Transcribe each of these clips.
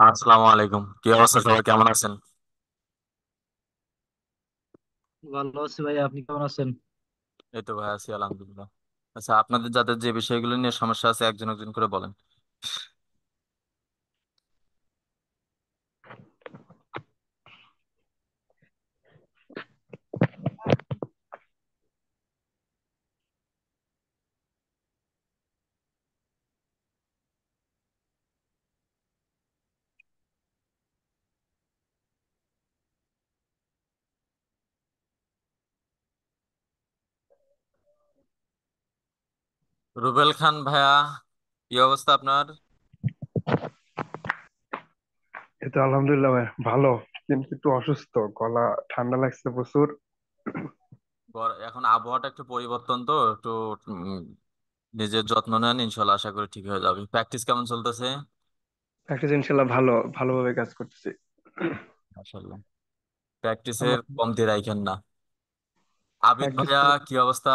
আসসালামু আলাইকুম, কি অবস্থা? সবাই কেমন আছেন? ভালো আছি ভাই, আপনি কেমন আছেন? এই তো ভাই, আছি আলহামদুলিল্লাহ। আচ্ছা, আপনাদের যাদের যে বিষয়গুলো নিয়ে সমস্যা আছে একজন একজন করে বলেন। রুবেল খান ভাইয়া, কি অবস্থা আপনার? এই তো আলহামদুলিল্লাহ ভাই, ভালো। কিন্তু একটু অসুস্থ, গলা ঠান্ডা লাগছে প্রচুর। এখন আবহাওয়াটা একটু পরিবর্তন, তো একটু উম, নিজের যত্ন নেন, ইনশাল্লাহ আশা করি ঠিক হয়ে যাবে। প্র্যাকটিস কেমন চলতেছে? প্র্যাকটিস ইনশাল্লাহ ভালোভাবে কাজ করতেছি। মাশাআল্লাহ, প্র্যাকটিসের আমার কমতি রাখেন না। আবিদ প্র্যাকটিস ভাইয়া, করে। কি অবস্থা?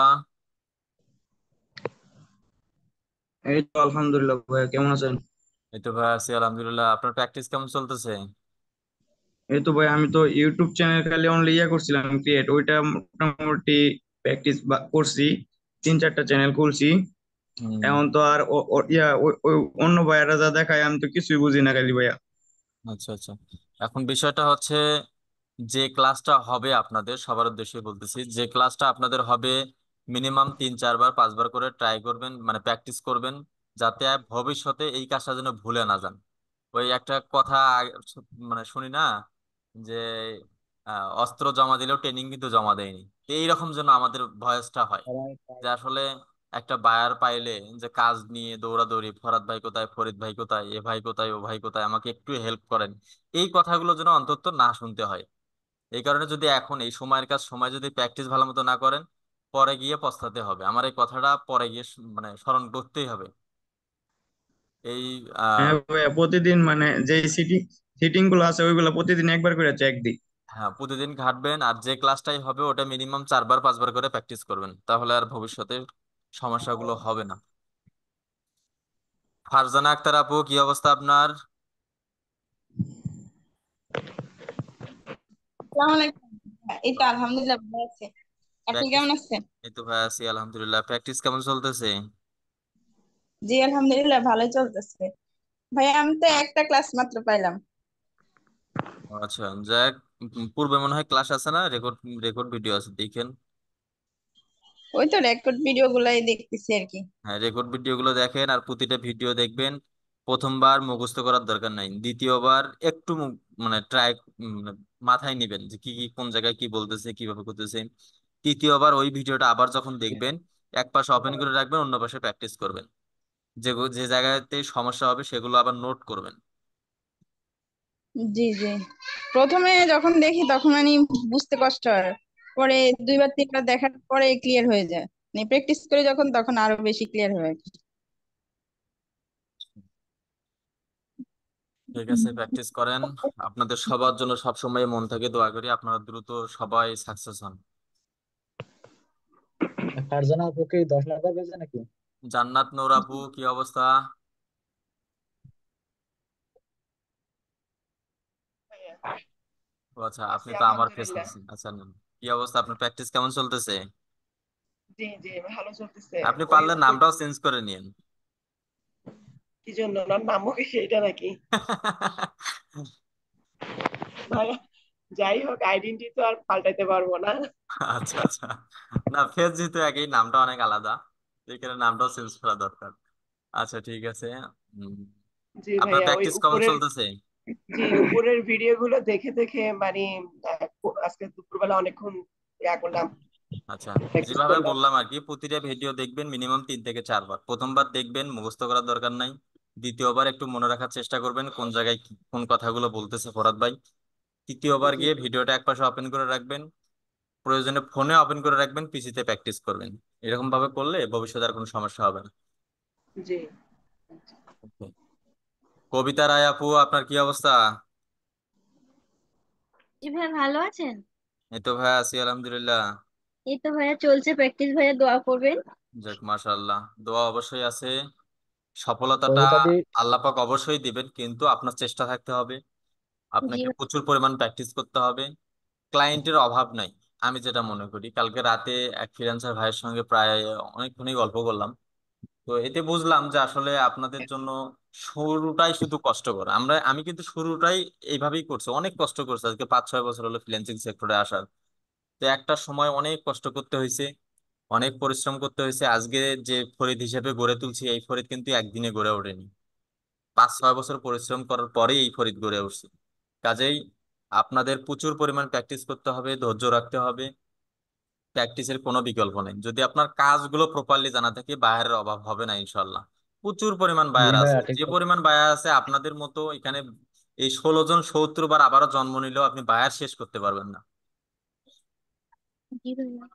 এই তো আলহামদুলিল্লাহ ভাই, কেমন আছেন? এই তো ভাই, আছি আলহামদুলিল্লাহ। আপনার প্র্যাকটিস কেমন চলতেছে? এই তো ভাই, আমি তো ইউটিউব চ্যানেল খালি অনলি করছিলাম ক্রিয়েট, ওইটা মোটামুটি প্র্যাকটিস করছি। 3-4টা চ্যানেল খুলছি। হুম। এখন তো আর অন্য ভাইয়ারা যা দেখায় আমি তো কিছুই বুঝি না খালি ভাইয়া। আচ্ছা আচ্ছা, এখন বিষয়টা হচ্ছে, যে ক্লাসটা হবে আপনাদের সবার উদ্দেশ্যে বলতেছি, যে ক্লাসটা আপনাদের হবে মিনিমাম 3 4 বার 5 বার করে ট্রাই করবেন, মানে প্র্যাকটিস করবেন, যাতে ভবিষ্যতে এই কাজটা যেন ভুলে না যান। ওই একটা কথা মানে শুনি না, যে অস্ত্র জমা দিলেও ট্রেনিং কিন্তু জমা দেয়নি। তো এইরকম যেন আমাদের ভয়েসটা হয়, যে আসলে একটা বায়ার পাইলে, যে কাজ নিয়ে দৌড়াদৌড়ি, ফরাদ ভাই কোথায়, ফরিদ ভাই কোথায়, এ ভাই কোথায়, ও ভাই কোথায়, আমাকে একটু হেল্প করেন, এই কথাগুলো যেন অন্তত না শুনতে হয়। এই কারণে যদি এখন এই সময়ের কাজ সময় যদি প্র্যাকটিস ভালো মতো না করেন, পরে গিয়ে পস্তাতে হবে। আমার এই কথাটা পরে গিয়ে মানে স্মরণ করতেই হবে। এই আহ হ্যাঁ ভাইয়া, প্রতিদিন মানে যে সিটিং সিটিং গুলো আছে ওইগুলো প্রতিদিন একবার করে চেক দিই। হ্যাঁ, প্রতিদিন ঘাটবেন, আর যে ক্লাসটাই হবে ওটা মিনিমাম 4 বার 5 বার করে প্র্যাকটিস করবেন, তাহলে আর ভবিষ্যতে সমস্যাগুলো হবে না। ফারজানা আক্তার আপু, কি অবস্থা আপনার? আসসালামু আলাইকুম। এই তো আলহামদুলিল্লাহ ভালো আছে। আপনি প্র্যাকটিস, কেমন আছেন? এই তো ভাই আছি আলহামদুলিল্লাহ। প্র্যাকটিস কেমন চলতেছে? জি আলহামদুলিল্লাহ ভালোই চলতেছে। ভাই আমি তো একটা ক্লাস মাত্র পাইলাম। আচ্ছা, যাক। পূর্বে মনে হয় ক্লাস আছে না, রেকর্ড রেকর্ড ভিডিও আছে, দেখেন। ওই তো রেকর্ড ভিডিও গুলাই দেখতেছি আর কি। হ্যাঁ, রেকর্ড ভিডিও গুলো দেখেন, আর প্রতিটা ভিডিও দেখবেন। প্রথমবার মুখস্থ করার দরকার নাই, দ্বিতীয়বার একটু মানে ট্রাই, মাথায় নিবেন যে কি কি কোন জায়গায় কি বলতেছে, কিভাবে করতেছে। তৃতীয়বার ওই ভিডিওটা আবার যখন দেখবেন, এক পাশে ওপেন করে রাখবেন, অন্য পাশে প্র্যাকটিস করবেন। যে যে জায়গাতে সমস্যা হবে সেগুলো আবার নোট করবেন। জি জি, প্রথমে যখন দেখি তখন মানে বুঝতে কষ্ট হয়, পরে দুইবার তিনবার দেখার পরে ক্লিয়ার হয়ে যায়। মানে প্র্যাকটিস করে যখন তখন আরো বেশি ক্লিয়ার হয় আর কি। ঠিক আছে, প্র্যাকটিস করেন। আপনাদের সবার জন্য সবসময় মন থেকে দোয়া করি, আপনারা দ্রুত সবাই সাকসেস হন। ফারজানা আপু কি 10 নাম্বার পেয়েছে নাকি? জান্নাত নূর আপু, কি অবস্থা? ও আচ্ছা, আছি আপনি তো আমার ফেস আলহামদুলিল্লাহ। নিচ্ছেন। আচ্ছা, কি অবস্থা? আপনার প্র্যাকটিস কেমন চলতেছে? জি জি, ভালো চলতেছে। আপনি ওই পারলে উপর নামটাও চেঞ্জ করে নিন। কি জন্য নামও কি সেটা নাকি? ভাই, যাই হোক, আইডেন্টি তো আর পাল্টাইতে পারবো না। আচ্ছা আচ্ছা, না ফেস যেহেতু একই, নামটা অনেক আলাদা, এখানে নামটাও চেঞ্জ করা দরকার। আচ্ছা ঠিক আছে। উম, জি আপনার ভাইয়া, ওই প্র্যাকটিস কেমন উপরের, চলতেছে? জি উপরের ভিডিও গুলো দেখে দেখে মানে আজকে দুপুরবেলা অনেকক্ষণ করলাম, আচ্ছা, প্র্যাকটিস যেভাবে করলাম। বললাম আর কি, প্রতিটা ভিডিও দেখবেন মিনিমাম 3 থেকে 4 বার। প্রথমবার দেখবেন, মুখস্থ করার দরকার নাই। দ্বিতীয়বার একটু মনে রাখার চেষ্টা করবেন কোন জায়গায় কোন কথাগুলো বলতেছে ফরাদ ভাই। তৃতীয়বার জি গিয়ে ভিডিওটা একপাশে ওপেন করে রাখবেন, প্রয়োজনে ফোনে ওপেন করে রাখবেন, পিসিতে প্র্যাকটিস করবেন। এরকম ভাবে করলে ভবিষ্যতে আর কোনো সমস্যা হবে না। জি। Okay. কবিতা রায় আপু, আপনার কি অবস্থা? জি ভাইয়া, ভালো আছেন? এই তো ভাই, আছি আলহামদুলিল্লাহ। এই তো ভাইয়া চলছে প্র্যাকটিস, ভাইয়া দোয়া করবেন। যাক মাশাআল্লাহ, দোয়া অবশ্যই আছে। সফলতাটা পরীক্ষা দিয়ে। আল্লাহ পাক অবশ্যই দিবেন, কিন্তু আপনার চেষ্টা থাকতে হবে, জি আপনাকে ভাই। প্রচুর পরিমাণ প্র্যাকটিস করতে হবে। ক্লায়েন্টের অভাব নাই, আমি যেটা মনে করি। কালকে রাতে এক ফ্রিল্যান্সার ভাইয়ের সঙ্গে প্রায় অনেকক্ষণই গল্প করলাম, তো এতে বুঝলাম যে আসলে আপনাদের জন্য শুরুটাই শুধু কষ্টকর। আমি কিন্তু শুরুটাই এইভাবেই করছি, অনেক কষ্ট করছি, আজকে 5-6 বছর হলো ফ্রিল্যান্সিং সেক্টরে আসার। তো একটা সময় অনেক কষ্ট করতে হয়েছে, অনেক পরিশ্রম করতে হয়েছে। আজকে যে ফরিদ হিসেবে গড়ে তুলছি, এই ফরিদ কিন্তু একদিনে গড়ে ওঠেনি, 5-6 বছর পরিশ্রম করার পরেই এই ফরিদ গড়ে উঠছে। কাজেই আপনাদের প্রচুর পরিমাণ প্র্যাকটিস করতে হবে, ধৈর্য রাখতে হবে। প্র্যাকটিসের কোনো বিকল্প নেই। যদি আপনার কাজগুলো প্রপারলি জানা থাকে, বায়ারের অভাব হবে না ইনশাল্লাহ। প্রচুর পরিমাণ জি বায়ার আছে, ভাইয়া, ঠিক যে কথা। পরিমাণ বায়ার আছে আপনাদের মতো এখানে এই 16 জন 70 বার আবারও জন্ম নিলেও আপনি বায়ার শেষ করতে পারবেন না। জি ভাইয়া।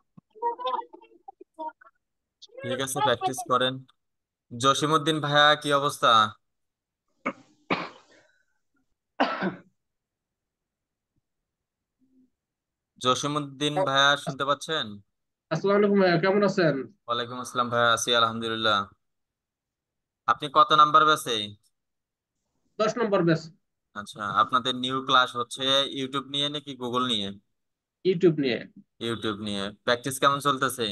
ঠিক আছে, প্র্যাকটিস করেন। জসিমউদ্দিন ভাইয়া, কি অবস্থা? জসিমউদ্দিন ভাইয়া, শুনতে পাচ্ছেন? আসসালামু আলাইকুম ভাইয়া, কেমন আছেন? ওয়ালাইকুম আসসালাম ভাইয়া, আছি আলহামদুলিল্লাহ। আপনি কত নাম্বার ব্যাচে? 10 নম্বর ব্যাচ। আচ্ছা, আপনাদের নিউ ক্লাস হচ্ছে ইউটিউব নিয়ে নাকি গুগল নিয়ে? ইউটিউব নিয়ে। ইউটিউব নিয়ে। প্র্যাকটিস কেমন চলতেছে?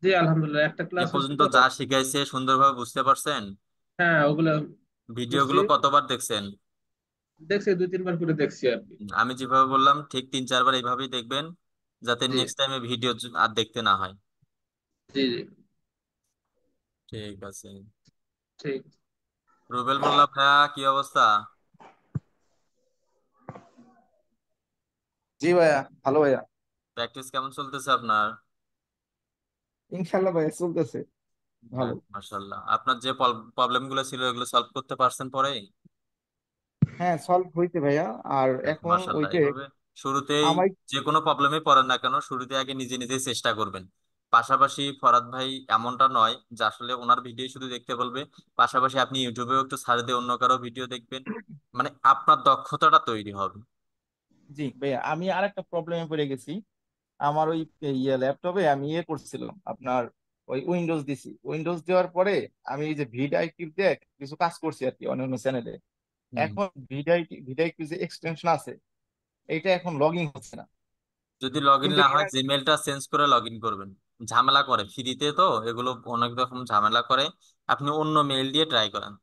জি আলহামদুলিল্লাহ, একটা এ ক্লাস হয়েছে পর্যন্ত তো। যা শিখাইছে সুন্দরভাবে বুঝতে পারছেন? হ্যাঁ, ওগুলো বুঝছি। ভিডিওগুলো কতবার দেখছেন? দেখছি, 2-3 বার করে দেখছি আর কি। আমি যেভাবে বললাম ঠিক 3-4 বার এইভাবেই দেখবেন, যাতে জি নেক্সট টাইমে ভিডিও আর দেখতে না হয়। জি জি। ঠিক আছে। ঠিক। রুবেল মোল্লা ভাইয়া, কি অবস্থা? জি ভাইয়া, ভালো ভাইয়া। প্র্যাকটিস কেমন চলতেছে আপনার? ইনশাল্লাহ ভাইয়া চলতেছে ভালো। যাক, মাশাআল্লাহ। আপনার যে প্রবলেম গুলো ছিল এগুলো সলভ করতে পারছেন পরে? হ্যাঁ, সলভ হইতে ভাইয়া। আর যাক, এখন ওই মাশাআল্লাহ। যে এইভাবে শুরুতেই আমার। যে কোনো প্রবলেমে পড়েন না কেন, শুরুতে আগে নিজে নিজে চেষ্টা করবেন। পাশাপাশি ফরাদ ভাই এমনটা নয় যে আসলে ওনার ভিডিও শুধু দেখতে বলবে, পাশাপাশি আপনি ইউটিউবেও একটু সার্চ দিয়ে অন্য কারো ভিডিও দেখবেন, মানে আপনার দক্ষতাটা তৈরি হবে। জি ভাইয়া, আমি আর একটা প্রবলেমে পড়ে গেছি। আমার ওই ল্যাপটপে আমি করছিলাম আপনার ওই উইন্ডোজ দিছি। উইন্ডোজ দেওয়ার পরে আমি এই যে ভিডিআইকিউ দিয়ে কিছু কাজ করছি আর কি অন্যান্য চ্যানেলে। হুম। এখন ভিডিআইকিউ যে এক্সটেনশন আছে, এইটা এখন লগ ইন হচ্ছে না। যদি লগ ইন কিন্তু না এর হয়, আগে জিমেলটা চেঞ্জ করে লগ ইন করবেন। ঝামেলা করে ফ্রিতে তো, এগুলো অনেক রকম ঝামেলা করে। আপনি অন্য মেইল দিয়ে ট্রাই করেন।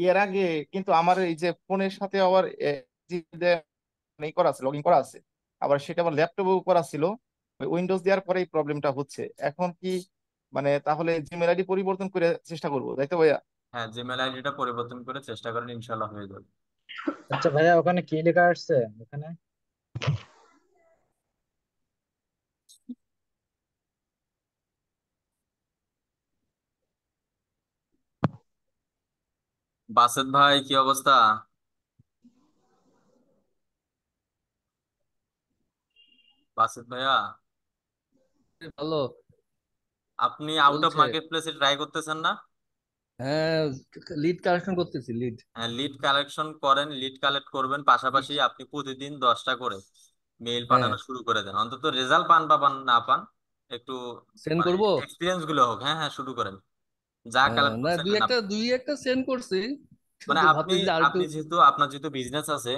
এর আগে কিন্তু আমার এই যে ফোনের সাথে আবার করা আছে, লগ ইন করা আছে। আবার সেটা আবার ল্যাপটপেও করা ছিল। ওই উইন্ডোজ দেওয়ার পরে এই প্রবলেমটা হচ্ছে এখন কি, মানে তাহলে জিমেল আইডি পরিবর্তন করে চেষ্টা করবো, তাই তো ভাইয়া? হ্যাঁ, জিমেল আইডিটা পরিবর্তন করে চেষ্টা করেন, ইনশাল্লাহ হয়ে যাবে। আচ্ছা ভাইয়া, ওখানে কি লেখা আসছে ওখানে? বাসেত ভাই, কি অবস্থা? বাসেত ভাইয়া, ভালো আপনি আউট অফ চলছে। মার্কেট প্লেসে ট্রাই করতেছেন না? হ্যাঁ, লিড কালেকশন করতেছি, লিড। হ্যাঁ, লিড কালেকশন করেন, লিড কালেক্ট করবেন, পাশাপাশি আপনি প্রতিদিন 10টা করে মেইল হ্যাঁ, পাঠানো শুরু করে দেন। অন্তত রেজাল্ট পান বা না পান, একটু সেন্ড মানে করব। এক্সপিরিয়েন্স গুলো হোক। হ্যাঁ হ্যাঁ, শুরু করেন। যা কালেক্ট না, করছেন দুই নেন। একটা দুই একটা সেন্ড করছি, মানে কিন্তু আপনি ভাবতেছি যে আর একটু। আপনি যেহেতু আপনার যেহেতু বিজনেস আছে,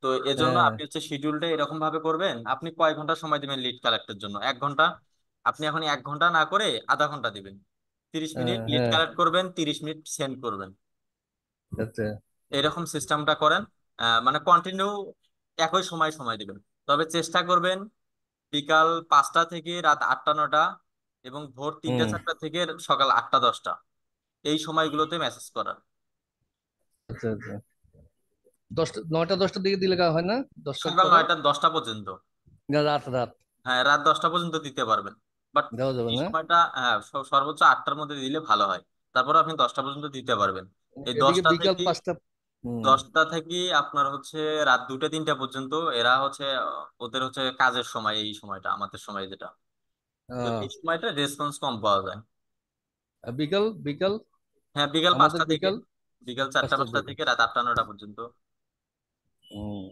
তো এজন্য হ্যাঁ আপনি হচ্ছে শিডিউলটা এরকম ভাবে করবেন। আপনি কয় ঘন্টা সময় দিবেন লিড কালেক্টের জন্য? 1 ঘন্টা। আপনি এখন 1 ঘন্টা না করে আধা ঘন্টা দিবেন। 30 মিনিট লিড হ্যাঁ। কালেক্ট করবেন, 30 মিনিট সেন্ড করবেন। আচ্ছা। এরকম সিস্টেমটা করেন। মানে কন্টিনিউ একই সময় সময় দিবেন। তবে চেষ্টা করবেন বিকাল 5টা থেকে রাত 8টা 9টা, এবং ভোর 3টা হুম। 4টা থেকে সকাল 8টা 10টা, এই সময়গুলোতে মেসেজ করার। আচ্ছা আচ্ছা, 9টা 10টার দিকে দিলে হয় না? 10টার সকাল পরে? 9টা 10টা পর্যন্ত। না, রাত রাত। হ্যাঁ, রাত 10টা পর্যন্ত দিতে পারবেন। বাট দেওয়া যাবে এই না? সময়টা, হ্যাঁ, সর্বোচ্চ 8টার মধ্যে দিলে ভালো হয়। তারপর আপনি 10টা পর্যন্ত দিতে পারবেন। এই এদিকে দশটা বিকাল থেকে 5টা। হুম। 10টা থেকে আপনার হচ্ছে রাত 2টা 3টা পর্যন্ত, এরা হচ্ছে ওদের হচ্ছে কাজের সময়, এই সময়টা আমাদের সময় যেটা, তো আহ, এই সময়টা রেসপন্স কম পাওয়া যায়। আর বিকাল বিকাল হ্যাঁ, বিকাল আমাদের 5টা থেকে, বিকাল বিকাল চারটা 5টার 5টা দিকে। থেকে রাত 8টা 9টা পর্যন্ত। হুম।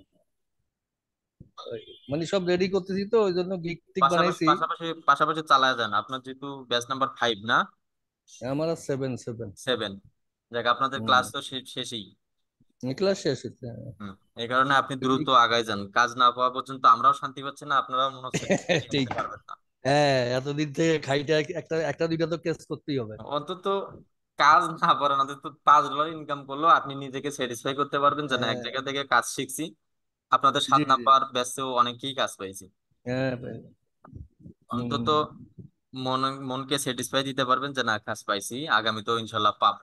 মানে সব রেডি করতেছি তো, ওই জন্য গিগ টিক পাশাপাশি বানাইছি। পাশাপাশি পাশাপাশি চালায় যান। আপনার যেহেতু ব্যাচ নাম্বার 5 না, আমার 7 7। যাক, আপনাদের হুম, ক্লাস তো শেষই। ক্লাস শেষ হচ্ছে। হুম। এই কারণে আপনি দ্রুত আগায় যান, কাজ না পাওয়া পর্যন্ত আমরাও শান্তি পাচ্ছি না, আপনারাও মনে হচ্ছে ঠিক। শিখতে পারবেন না। হ্যাঁ, এতদিন থেকে খাইটা একটা একটা দুইটা তো কেস করতেই হবে। অন্তত কাজ না পারেন, অন্তত $5 ইনকাম করলেও আপনি নিজেকে স্যাটিসফাই করতে পারবেন যে না, এক হ্যাঁ, জায়গা থেকে কাজ শিখছি। আপনাদের জি 7 জি। নাম্বার ব্যাচেও অনেকেই কাজ পাইছি। হ্যাঁ ভাই। অন্তত হুম মনকে স্যাটিসফাই দিতে পারবেন যে না, কাজ পাইছি, আগামীতেও ইনশাল্লাহ পাব।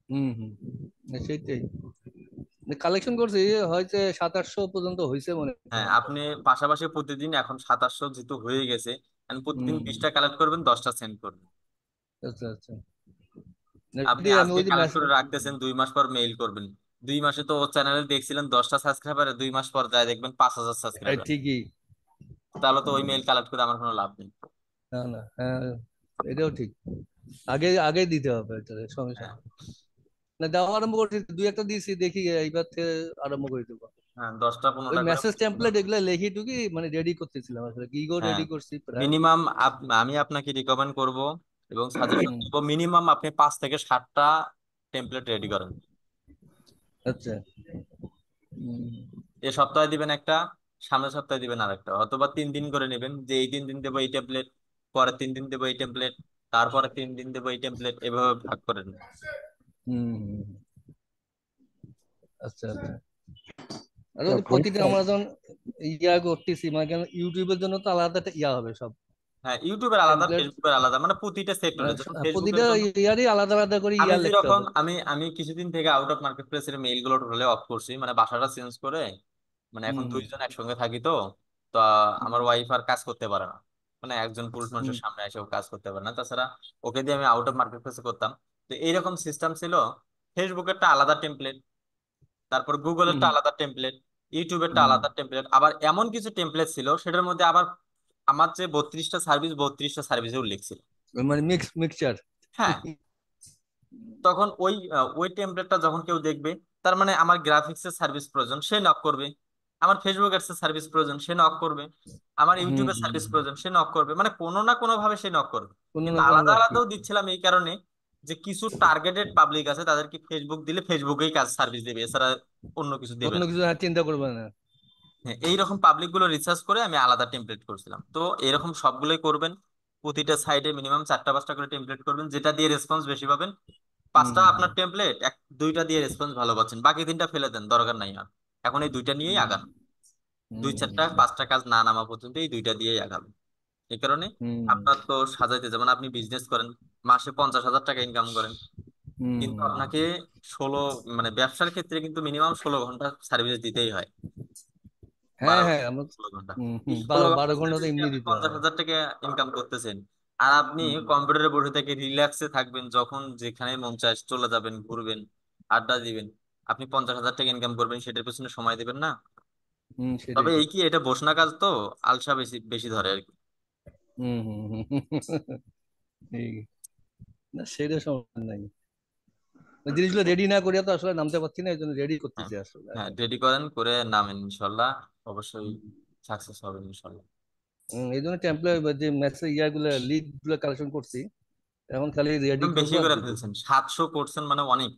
হুম হুম সেটাই। কালেকশন করছি হয়তো 700-800 পর্যন্ত হয়েছে মনে হ্যাঁ, হয় আমার। আপনি পাশাপাশি প্রতিদিন এখন 2700 যেহেতু হয়ে গেছে, এখন প্রতিদিন হুম 20টা কালেক্ট করবেন, 10টা সেন্ড করবেন। আচ্ছা আচ্ছা। আপনি আমি আজকে ওই যে কালেক্ট করে রাখতেছেন, 2 মাস পর মেইল করবেন। 2 মাসে তো ও চ্যানেলে দেখছিলেন 10টা সাবস্ক্রাইবার, 2 মাস পর যায় দেখবেন 5000 সাবস্ক্রাইবার। ঠিকই। তাহলে তো ওই মেইল কালেক্ট করে আমার কোনো লাভ নেই। না না, হ্যাঁ, এটাও ঠিক। আগে আগে দিতে হবে, এটা সমস্যা হ্যাঁ। নেই। না, দেওয়া আরম্ভ করছি, দুই একটা দিয়েছি, দেখি এইবার থেকে আরম্ভ করে দেবো। হ্যাঁ, 10টা ওই 15টা করে। মেসেজ টেমপ্লেট এগুলো লিখি টুকি মানে রেডি করতেছিলাম, আসলে কি করে হ্যাঁ, রেডি করছি প্রায়। মিনিমাম আমি আপনাকে রিকমেন্ড করব এবং সাজেশন হুম, দেবো, মিনিমাম আপনি 5 থেকে 7টা টেমপ্লেট রেডি করেন। আচ্ছা। হুম এ সপ্তাহে দিবেন একটা, সামনের সপ্তাহে দিবেন আরেকটা, অথবা 3 দিন করে নেবেন, যে এই 3 দিন দেবো এই টেমপ্লেট, পরের 3 দিন দেবো এই টেমপ্লেট, তারপরে 3 দিন দেবো এই টেমপ্লেট, এভাবে ভাগ করেন। হুম হুম, আচ্ছা আচ্ছা। আর ওই তা যে ভাই, প্রতিদিন আমরা যখন করতেছি, মানে কেন ইউটিউবের জন্য তো আলাদা একটা হবে সব হ্যাঁ, ইউটিউবের আলাদা, টেমপ্লেট, ফেসবুকের আলাদা, মানে প্রতিটা মানে সেক্টরে, যেমন প্রতিটা ফেসবুকের জন্য ইয়ারই আলাদা আলাদা করে আমি লিখতে যেরকম হবে। আমি কিছুদিন থেকে আউট অফ মার্কেট প্লেসের মেইল গুলো টোটালি অফ করছি, মানে বাসাটা চেঞ্জ করে, মানে এখন হুম হুম দুইজন একসঙ্গে থাকি তো। তো আমার ওয়াইফ আর কাজ করতে পারে না, মানে একজন পুরুষ হুম মানুষের সামনে এসেও কাজ করতে পারে না, তাছাড়া ওকে দিয়ে আমি আউট অফ মার্কেট প্লেসে করতাম। তো এইরকম সিস্টেম ছিল, ফেসবুকেরটা আলাদা টেমপ্লেট, তারপর হুম গুগলেরটা আলাদা টেমপ্লেট, ইউটিউবেরটা হুম আলাদা টেমপ্লেট, আবার এমন কিছু টেমপ্লেট ছিল সেটার মধ্যে আবার আমার যে 32টা সার্ভিস, 32টা সার্ভিসে উল্লেখ ছিল। মানে মিক্সচার। হ্যাঁ, তখন ওই টেমপ্লেটটা যখন কেউ দেখবে, তার মানে আমার গ্রাফিক্স এর সার্ভিস প্রয়োজন, সে নক করবে। আমার ফেসবুক এর সার্ভিস প্রয়োজন, সে নক করবে। আমার হুম ইউটিউবের হুম সার্ভিস প্রয়োজন, সে নক করবে, মানে কোনো না কোনো ভাবে সে নক করবে। কোনো কিন্তু না কোনো আলাদা ভাবে। আলাদাও দিচ্ছিলাম এই কারণে যে কিছু টার্গেটেড পাবলিক আছে, তাদেরকে ফেসবুক দিলে ফেসবুকেই কাজ সার্ভিস দেবে, এছাড়া অন্য কিছু দেবে অন্য না। কিছু চিন্তা করবে না। হ্যাঁ, এইরকম পাবলিক গুলো রিসার্চ করে আমি আলাদা টেমপ্লেট করছিলাম। তো এরকম সবগুলোই করবেন, প্রতিটা সাইডে মিনিমাম 4টা 5টা করে টেমপ্লেট করবেন, যেটা দিয়ে রেসপন্স বেশি পাবেন। হুম 5টা হুম আপনার টেমপ্লেট, দুইটা দিয়ে রেসপন্স ভালো পাচ্ছেন, বাকি 3টা ফেলে দেন, দরকার নাই আর। এখন এই দুইটা নিয়েই হুম আগান, হুম 2 4টা 5টা কাজ না নামা পর্যন্ত এই দুইটা দিয়েই আগাবেন। এই কারণে হুম আপনার তো সাজাইতে, যেমন আপনি বিজনেস করেন, মাসে 50,000 টাকা ইনকাম করেন, হুম কিন্তু হুম। আপনাকে 16, মানে ব্যবসার ক্ষেত্রে কিন্তু মিনিমাম 16 ঘন্টা সার্ভিস দিতেই হয়। হ্যাঁ বারো হ্যাঁ, আমরা 16 ঘন্টা, হুম এই হুম, ষোলো 12 12 ঘন্টা তো ঘন্টা এমনি আপনি দিতে পঞ্চাশ হবে। হাজার টাকা ইনকাম করতেছেন, আর আপনি হুম কম্পিউটারে বসে থেকে রিল্যাক্সে থাকবেন, যখন যেখানে মন চায় চলে যাবেন, ঘুরবেন, আড্ডা দিবেন, আপনি 50,000 টাকা ইনকাম করবেন, সেটার পেছনে সময় দিবেন না। হুম, সেটাই তবে ঠিক। এই কি, এটা বসনা কাজ তো, আলসা বেশি বেশি ধরে আর কি। হুম হুম হুম ঠিক। না, সেটা সমস্যা নাই। জিনিসগুলো রেডি না করিয়া তো আসলে নামতে পারছি না, এই জন্য রেডি হ্যাঁ, করতেছি আসলে হ্যাঁ, এখন। রেডি করেন, করে নামেন, ইনশাল্লাহ অবশ্যই সাকসেস হবেন ইনশাল্লাহ। এই জন্য টেমপ্লেট যে মেসেজ ইয়াগুলো লিড গুলো কালেকশন করছি, এখন খালি রেডি একদম করবো বেশি আর করে দিব। ফেলছেন, 700 করছেন মানে অনেক,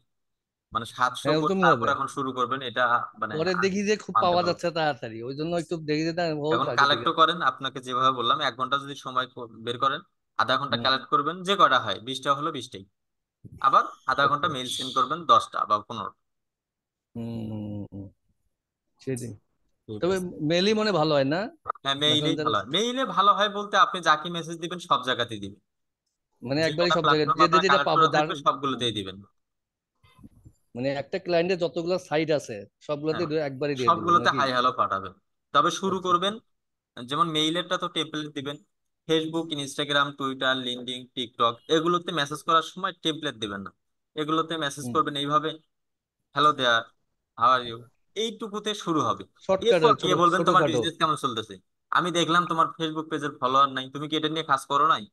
মানে 700 হ্যাঁ, করে ওরকমই তারপর হবে। এখন শুরু করবেন, এটা মানে পরে আমি দেখি যে খুব মানতে পাওয়া পারবো। যাচ্ছে তাড়াতাড়ি, ওই জন্য একটু দেখি যে না হোক এখন আগে থেকে। কালেক্টও করেন, আপনাকে যেভাবে বললাম, 1 ঘন্টা যদি সময় বের করেন, আধা ঘন্টা হুম কালেক্ট করবেন, যে কটা হয় 20টা হলো 20টাই, আবার আধা ঘন্টা আচ্ছা। মেইল সেন্ড করবেন 10টা বা 15। হুম হুম, হুম, সেটাই। ঠিক তবে আছে। মেলই মনে ভালো হয় না, হ্যাঁ, মেইলেই মেসেঞ্জার। ভালো হয়, মেইলে ভালো হয় বলতে আপনি যাকে মেসেজ দিবেন সব জায়গাতেই দিবেন, মানে যে একবারই কটা সব জায়গায় প্ল্যাটফর্ম যেটা আপনার যেটা কালেক্ট পাবো করা যার। থাকবে সবগুলোতেই দিবেন। মানে একটা ক্লায়েন্টের যতগুলো সাইট আছে সবগুলোতে হ্যাঁ, একবারই দিয়ে দিব সবগুলোতে নাকি? হাই হ্যালো পাঠাবেন। তবে শুরু আচ্ছা। করবেন, যেমন মেইলেরটা তো টেমপ্লেট দিবেন, Facebook, Instagram, Twitter, LinkedIn, TikTok, এগুলোতে মেসেজ করার সময় টেমপ্লেট দিবেন না। এগুলোতে মেসেজ হুম, করবেন এইভাবে, hello there, how are you, এইটুকুতে শুরু হবে। শর্টকাট এরপর ছোট গিয়ে বলবেন তোমার ছোটখাটো। বিজনেস কেমন চলতেছে, আমি দেখলাম তোমার ফেসবুক পেজের ফলোয়ার নাই, তুমি কি এটা নিয়ে কাজ করো নাই,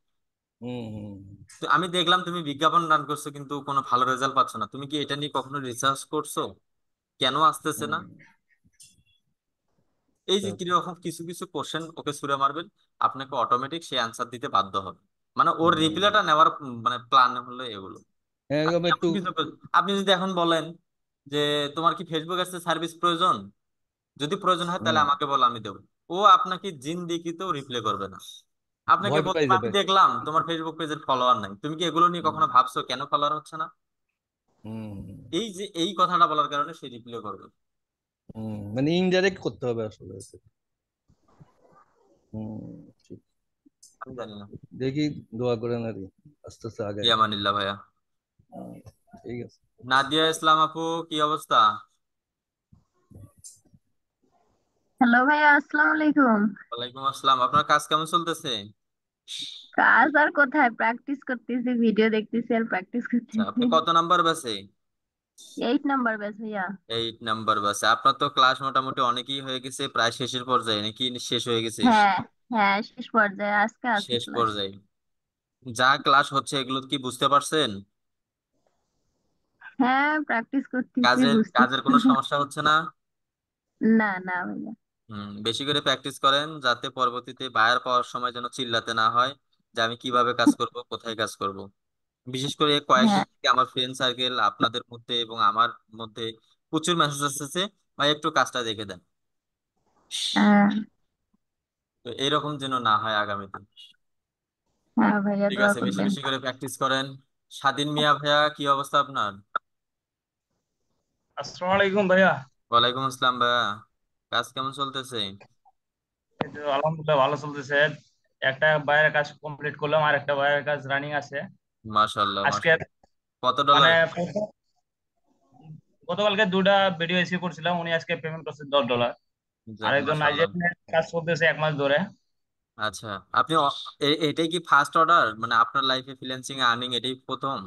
হুম হুম তো আমি দেখলাম তুমি বিজ্ঞাপন রান করছো কিন্তু কোনো ভালো রেজাল্ট পাচ্ছ না, তুমি কি এটা নিয়ে কখনো রিসার্চ করছো, কেন আসতেছে হুম, না? এই যে আচ্ছা। কিরকম কিছু কিছু কোশ্চেন ওকে ছুড়ে মারবেন, আপনাকে অটোমেটিক সে অ্যান্সার দিতে বাধ্য হবে। মানে ওর রিপ্লাইটা নেওয়ার মানে প্ল্যান হলো এগুলো। হ্যাঁ, আপনি এরকম একটু। এমন কিছু আপনি যদি এখন বলেন যে তোমার কি ফেসবুক আছে সার্ভিস প্রয়োজন, যদি প্রয়োজন হয় তাহলে হুম। আমাকে বলো, আমি দেবো। ও আপনাকে জিন্দিগিতেও রিপ্লাই করবে না। আপনাকে ভয় বলতে পাই আমি যাবে। দেখলাম তোমার ফেসবুক পেজের ফলোয়ার নাই, তুমি কি এগুলো নিয়ে হুম। কখনো ভাবছো কেন ফলোয়ার হচ্ছে না? হুম। এই যে এই কথাটা বলার কারণে সে রিপ্লাই করবে। মানে ইনডাইরেক্ট করতে হবে আসলে। ঠিক। আমি জানি না। দেখি, দোয়া করেন আর কি, আস্তে আস্তে আগে। ইয়ামানিল্লাহ ভাইয়া। ঠিক আছে। নাদিয়া ইসলাম আপু, কি অবস্থা? হ্যালো ভাইয়া, আসসালামু আলাইকুম। ওয়ালাইকুম আসসালাম। আপনার কাজ কেমন চলতেছে? কাজ আর কোথায়, প্র্যাকটিস করতেছি, ভিডিও দেখতেছি আর প্র্যাকটিস আচ্ছা, করতেছি। আপনি কত নাম্বার ব্যাচে? 8 নাম্বার ব্যাচ ভাইয়া। 8 নাম্বার ব্যাচে। আপনার তো ক্লাস মোটামুটি অনেকই হয়ে গেছে, প্রায় শেষের পর্যায়ে নাকি শেষ হয়ে গেছে? হ্যাঁ, হ্যাঁ, শেষ পর্যায়ে আজকে আছে শেষ ক্লাস। পর্যায়ে। যা ক্লাস হচ্ছে এগুলো কি বুঝতে পারছেন? হ্যাঁ, প্র্যাকটিস করতেছি, কাজের বুঝতেছি। কাজের কোনো সমস্যা হচ্ছে না? না না ভাইয়া। বেশি করে প্র্যাকটিস করেন যাতে পরবর্তীতে বায়ার পাওয়ার সময় যেন চিল্লাতে না হয় যে আমি কিভাবে কাজ করব, কোথায় কাজ করব। বিশেষ করে কয়েকদিন হ্যাঁ, থেকে আমার ফ্রেন্ড সার্কেল আপনাদের মধ্যে এবং আমার মধ্যে প্রচুর মেসেজ আসতেছে, ভাই একটু কাজটা দেখে দেন। হ্যাঁ, তো এরকম যেন না হয় আগামীতে। হ্যাঁ ভাইয়া, ঠিক দোয়া আছে, বেশি করবেন। বেশি করে প্র্যাকটিস করেন। স্বাধীন মিয়া ভাইয়া, কি অবস্থা আপনার? আসসালামু আলাইকুম ভাইয়া। ওয়ালাইকুম আসসালাম ভাইয়া। কাজ কেমন চলতেছে? এই তো আলহামদুলিল্লাহ ভালো চলতেছে। একটা বাইরের কাজ কমপ্লিট করলাম আর একটা বাইরের কাজ রানিং আছে মাশাল্লাহ আজকে। মাশাল্লাহ। কত মানে ডলার? গতকালকে দুটা ভিডিও এসে করছিলাম, উনি আজকে পেমেন্ট করছে $10। যাক আরেকজন মাশাল্লাহ। নাইজেরিয়ান কাজ করতেছে 1 মাস ধরে। আচ্ছা, আপনি এটাই কি ফার্স্ট অর্ডার, মানে আপনার লাইফে ফ্রিল্যান্সিং আর্নিং এটাই প্রথম?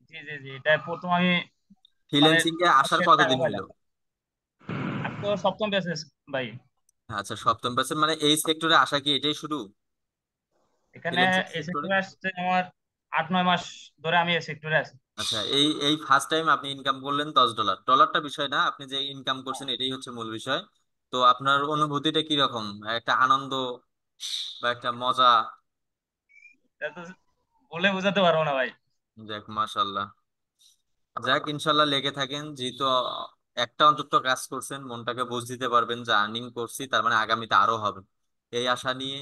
জি জি জি, এটা প্রথম আমি মানে ফ্রিল্যান্সিং এ আসার আজকে টাকা কতদিন হইলো? পাইলাম। আমি তো সপ্তম ব্যাচে ভাই। আচ্ছা, সপ্তম বছর, মানে এই সেক্টরে আসা কি এটাই শুরু? এখানে ফ্রিল্যান্সিং এই সেক্টরে। সেক্টরে আসছে আমার 8-9 মাস ধরে আমি এই সেক্টরে আছি। আচ্ছা, এই এই ফার্স্ট টাইম আপনি ইনকাম করলেন $10। ডলারটা বিষয় না, আপনি যে ইনকাম করছেন এটাই হচ্ছে মূল বিষয়। তো আপনার অনুভূতিটা কি রকম? একটা আনন্দ বা একটা মজা? এটা তো বলে বোঝাতে পারবো না ভাই। যাক মাশাল্লাহ। যাক, ইনশাল্লাহ লেগে থাকেন, যেহেতু একটা অন্তত কাজ করছেন, মনটাকে বুঝ দিতে পারবেন যে আর্নিং করছি, তার মানে আগামীতে আরো হবে। এই আশা নিয়ে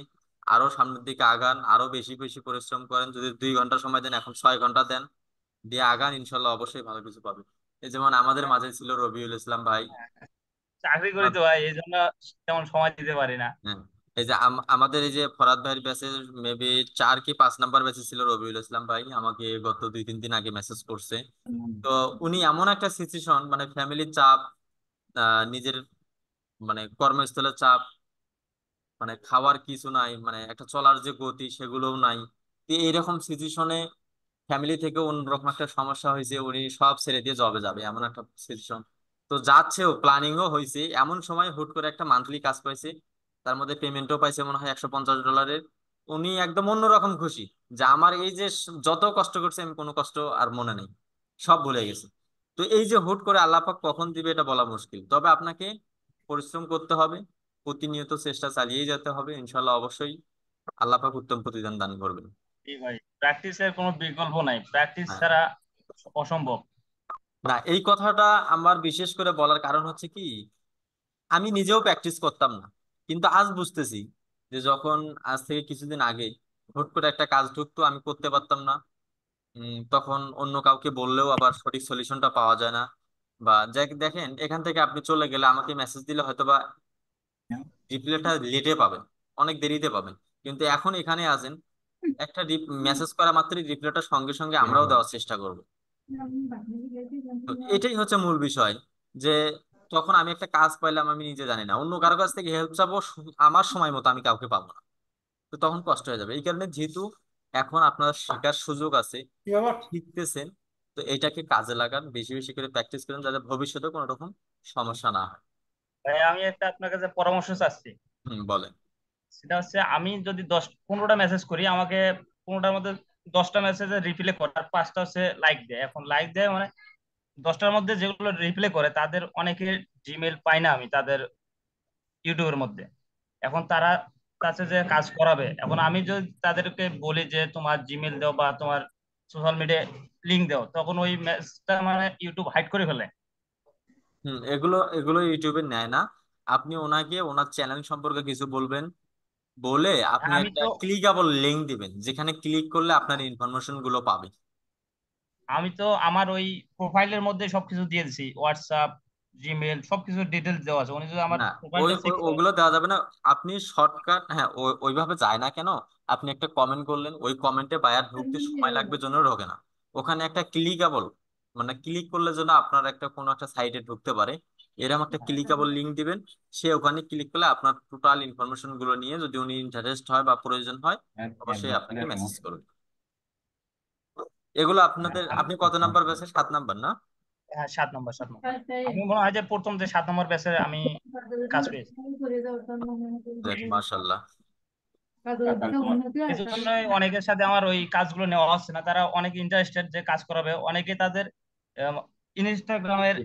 আরো সামনের দিকে আগান, আরো বেশি বেশি পরিশ্রম করেন। যদি 2 ঘন্টা সময় দেন, এখন 6 ঘন্টা দেন, দিয়ে আগান, ইনশাল্লাহ অবশ্যই ভালো কিছু পাবেন। এই যেমন আমাদের মাঝে ছিল রবিউল ইসলাম ভাই। চাকরি করি তো ভাই, এই জন্য তেমন সময় দিতে পারি না। হ্যাঁ, এই যে আমাদের এই যে ফরাদ ভাইয়ের ব্যাচে মেবি 4 কি 5 নাম্বার ব্যাচে ছিল রবিউল ইসলাম ভাই, আমাকে গত 2-3 দিন আগে মেসেজ করছে। তো উনি এমন একটা সিচুয়েশন, মানে ফ্যামিলির চাপ, নিজের মানে কর্মস্থলের চাপ, মানে খাওয়ার কিছু নাই, মানে একটা চলার যে গতি সেগুলোও নাই। তো এইরকম সিচুয়েশনে ফ্যামিলি থেকে অন্যরকম একটা সমস্যা হয়েছে, উনি সব ছেড়ে দিয়ে জবে যাবে এমন একটা সিচুয়েশন। তো যাচ্ছেও, প্ল্যানিংও হয়েছে, এমন সময় হুট করে একটা মান্থলি কাজ পাইছে, তার মধ্যে পেমেন্টও পাইছে মনে হয় $150। উনি একদম অন্যরকম খুশি যে আমার এই যে যত কষ্ট করছে আমি কোনো কষ্ট আর মনে নেই, সব ভুলে গেছে। তো এই যে হুট করে আল্লাহ পাক কখন দিবে এটা বলা মুশকিল, তবে আপনাকে পরিশ্রম করতে হবে, প্রতিনিয়ত চেষ্টা চালিয়েই যেতে হবে, ইনশাল্লাহ অবশ্যই আল্লাহ পাক উত্তম প্রতিদান দান করবেন। জি ভাই, প্র্যাকটিসের কোনো বিকল্প নাই, প্র্যাকটিস হ্যাঁ। ছাড়া অসম্ভব। না, এই কথাটা আমার বিশেষ করে বলার কারণ হচ্ছে কি, আমি নিজেও প্র্যাকটিস করতাম না, কিন্তু আজ বুঝতেছি যে যখন আজ থেকে কিছুদিন আগে হুট করে একটা কাজ ঢুকতো আমি করতে পারতাম না, তখন অন্য কাউকে বললেও আবার সঠিক সলিউশনটা পাওয়া যায় না। বা দেখেন, এখান থেকে আপনি চলে গেলে আমাকে মেসেজ দিলে হয়তোবা রিপ্লাইটা লেটে পাবেন, অনেক দেরিতে পাবেন। কিন্তু এখন এখানে আছেন, একটা মেসেজ করা মাত্রই রিপ্লাইটা সঙ্গে সঙ্গে আমরাও দেওয়ার চেষ্টা করব। তো এটাই হচ্ছে মূল বিষয়, যে তখন আমি একটা কাজ পাইলাম, আমি নিজে জানি না, অন্য কারো কাছ থেকে হেল্প চাবো, আমার সময় মতো আমি কাউকে পাবো না, তো তখন কষ্ট হয়ে যাবে। এই কারণে যেহেতু এখন আপনার শেখার সুযোগ আছে, শিখতেছেন, তো এটাকে কাজে লাগান, বেশি বেশি করে প্র্যাকটিস করেন, যাতে ভবিষ্যতে কোনো রকম সমস্যা না হয়। ভাই আমি একটা আপনার কাছে পরামর্শ চাচ্ছি। বলেন। সেটা হচ্ছে, আমি যদি 10-15টা মেসেজ করি, আমাকে 15টার মধ্যে 10টা মেসেজে রিপ্লাই করে আর 5টা হচ্ছে লাইক দেয়। এখন লাইক দেয় মানে 10টার মধ্যে যেগুলো রিপ্লাই করে তাদের অনেকে জিমেল পাই না আমি তাদের ইউটিউবের মধ্যে। এখন তারা কাছে যে কাজ করাবে, এখন আমি যদি তাদেরকে বলি যে তোমার জিমেল দাও বা তোমার সোশ্যাল মিডিয়া লিংক দাও, তখন ওই মেসেজটা মানে ইউটিউব হাইড করে ফেলে। এগুলো এগুলো ইউটিউবে নেয় না। আপনি ওনাকে ওনার চ্যানেল সম্পর্কে কিছু বলবেন, বলে আপনি হ্যাঁ, আমি একটা তো ক্লিকেবল লিংক দিবেন, যেখানে ক্লিক করলে আপনার ইনফরমেশন গুলো পাবে। আমার ওই প্রোফাইলের মধ্যে সবকিছু দিয়ে দিছি, হোয়াটসঅ্যাপ, জিমেল সবকিছু ডিটেলস দেওয়া আছে। উনি যদি আমার না, প্রোফাইলটা চেক করে। ওগুলো দেওয়া যাবে না। আপনি শর্টকাট, হ্যাঁ, ওইভাবে যায় না কেন? আপনি একটা কমেন্ট করলেন, ওই কমেন্টে বায়ার ঢুকতে সময় লাগবে জন্য ঢোকে না। ওখানে একটা ক্লিকেবল, মানে ক্লিক করলে যেন আপনার একটা কোনো একটা সাইটে ঢুকতে পারে, এরকম একটা ক্লিকেবল লিংক দিবেন। সে ওখানে ক্লিক করলে আপনার টোটাল ইনফরমেশন গুলো নিয়ে, যদি উনি ইন্টারেস্ট হয় বা প্রয়োজন হয়, অবশ্যই আপনাকে মেসেজ করবে। এগুলো আপনাদের, আপনি কত নাম্বার ব্যাচে? 7 নাম্বার না? হ্যাঁ, 7 নম্বর, 7 নম্বর। আমি মনে হয় যে প্রথম যে 7 নম্বর ব্যাচে আমি কাজ পেয়েছি। দেখ, মাশাল্লাহ। এই জন্যই অনেকের সাথে আমার ওই কাজগুলো নেওয়া হচ্ছে না। তারা অনেক ইন্টারেস্টেড যে কাজ করাবে, অনেকে তাদের ইনস্টাগ্রামের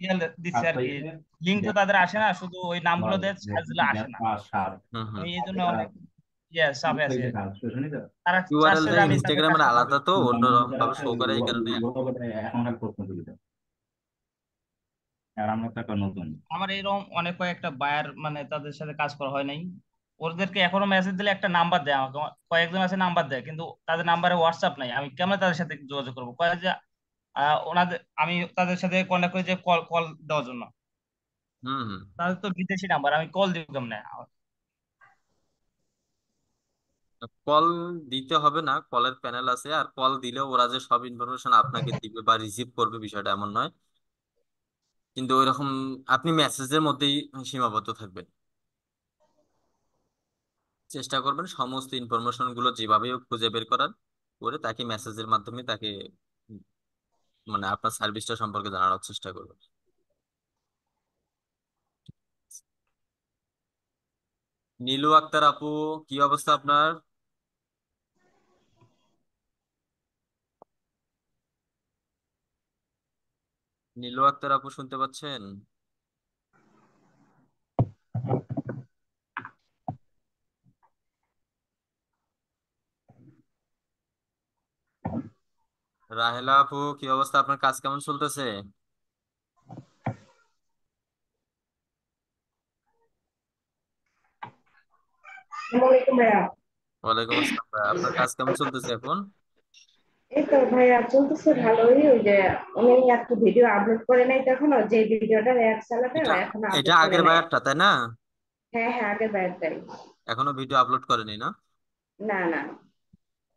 ইয়ে দিচ্ছে আর কি, লিঙ্ক তো তাদের আসে না, শুধু ওই নামগুলো দিয়ে সার্চ দিলে আসে না। হুম হুম। আমি এই জন্য অনেক চাপে আছি আর কি। তারা চাচ্ছে ইউআরএলটা যে আমি তাদের ইনস্টাগ্রামের কাজটা আলাদা, কমপ্লিট। তো অন্যরকম ভাবে শো করে, এই কারণে। আমার এরকম অনেক কয়েকটা বায়ার মানে তাদের সাথে কাজ করা হয় নাই। ওদেরকে এখনো মেসেজ দিলে একটা নাম্বার দেয় আমাকে, কয়েকজন আছে নাম্বার দেয়, কিন্তু তাদের নাম্বারে হোয়াটসঅ্যাপ নাই। আমি কেমন তাদের সাথে যোগাযোগ করবো? কয়ে যে ওনাদের, আমি তাদের সাথে কন্ট্যাক্ট করি যে কল কল দেওয়ার জন্য। হুম হুম। তাদের তো বিদেশি নাম্বার, আমি কল দিব কেমনে? কল দিতে হবে না, কলের প্যানেল আছে। আর কল দিলেও ওরা যে সব ইনফরমেশন আপনাকে দিবে বা রিসিভ করবে, বিষয়টা এমন নয়। কিন্তু ওইরকম আপনি মেসেজের মধ্যেই সীমাবদ্ধ থাকবেন। চেষ্টা করবেন সমস্ত ইনফরমেশন গুলো যেভাবে হোক খুঁজে বের করার, করে তাকে মেসেজের মাধ্যমে তাকে উম, মানে আপনার সার্ভিসটা সম্পর্কে জানানোর চেষ্টা করবেন। নীলু আক্তার আপু, কি অবস্থা আপনার? নীলু আক্তার আপু, শুনতে পাচ্ছেন? রাহেলা আপু, কি অবস্থা? আপনার কাজ কেমন চলতেছে? আসসালামু আলাইকুম ভাইয়া। ওয়ালাইকুম আসসালাম ভাই, আপনার কাজ কেমন চলতেছে এখন? এই তো ভাইয়া চলতেছে ভালোই। ওই যে উনি একটু ভিডিও আপলোড করে নাই, তখন যে ভিডিওটা অ্যাড চালাবে এটা এখনো এটা আপলোড করে আগের নাই। বায়ারটা, তাই না? হ্যাঁ হ্যাঁ, আগের ব্যাচটাই। এখনো ভিডিও আপলোড করেনি না? না না,